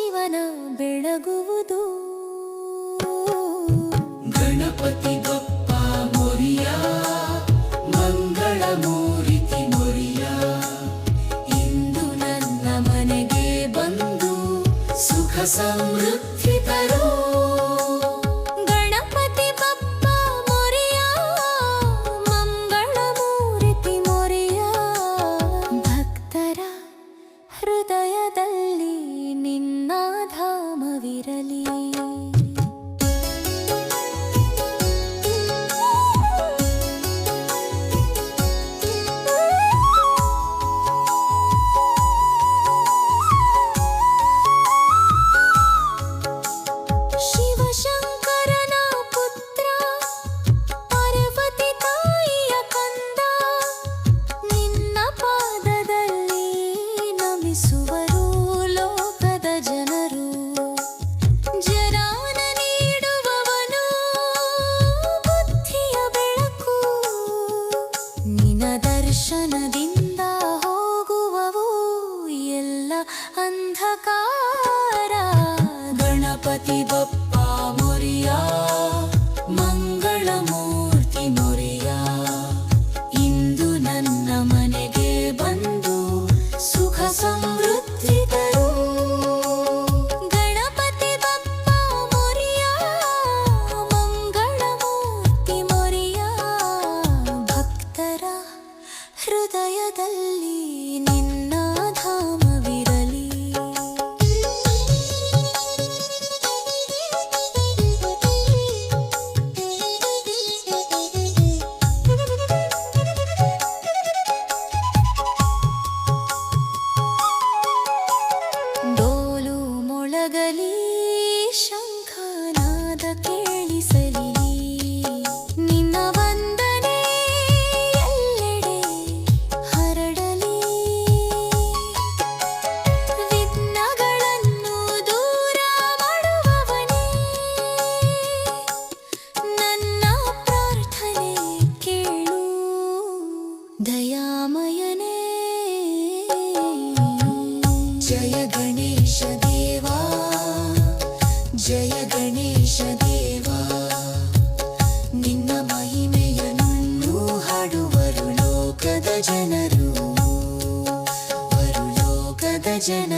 ಜೀವನ ಬೆಳಗುವುದು. ಗಣಪತಿ ಬಪ್ಪ ಮೊರಿಯ, ಮಂಗಳ ಮೂರ್ತಿ ಮೊರಿಯ, ಇಂದು ನನ್ನ ಮನೆಗೆ ಬಂದು ಸುಖ ಸಮೃದ್ಧಿ ತರೋ. ಗಣಪತಿ ಬಪ್ಪ ಮೊರಿಯ, ಮಂಗಳ ಮೂರ್ತಿ ಮೊರಿಯ, ಭಕ್ತರ ಹೃದಯದಲ್ಲಿ ನಿನ್ನ ಧಾಮವಿರಲಿ. ಶಿವಶಂಕರನ ಪುತ್ರ, ಪಾರ್ವತಿ ತಾಯಿಯ ಕಂದ, ನಿನ್ನ ಪಾದದಲ್ಲಿ ನಮಿಸುವರು ಲೋಕದ ಜನರು. ಜನಾನ ನೀಡುವವನು ಬುದ್ಧಿಯ ಬೆಳಕು, ನಿನ್ನ ದರ್ಶನದಿಂದ ಹೋಗುವವು ಎಲ್ಲ ಅಂಧಕಾರ. ಗಣಪತಿ ಬಪ್ಪ ಮೊರಿಯ, ಮಂಗಳ ಮೂರ್ತಿ ಮೊರಿಯ, ಇಂದು ನನ್ನ ಮನೆಗೆ ಬಂದು ಸುಖ ಸಮೃದ್ಧಿ ತರೋ. ಗಣಪತಿ ಬಪ್ಪ ಮೊರಿಯ, ಮಂಗಳ ಮೂರ್ತಿ ಮೊರಿಯ, ಭಕ್ತರ ಹೃದಯದಲ್ಲಿ ನಿನ್ನ ಧಾಮವಿರಲಿ. ಡೋಲು ಮೊಳಗಲಿ, ಶಂಖನಾದ ಕೇಳಿಸಲಿ, ನಿನ್ನ ವಂದನೆ ಎಲ್ಲೆಡೆ ಹರಡಲಿ. ವಿಘ್ನಗಳನ್ನು ದೂರ ಮಾಡುವವನೇ, ನನ್ನ ಪ್ರಾರ್ಥನೆ ಕೇಳು ದಯಾಮಯನೇ. ಜಯ ಗಣೇಶ ದೇವ, ಜಯ ಗಣೇಶ ದೇವ, ನಿನ್ನ ಮಹಿಮೆಯನ್ನು ಹಾಡುವರು ಲೋಕದ ಜನರು, ವರು ಲೋಕದ ಜನ.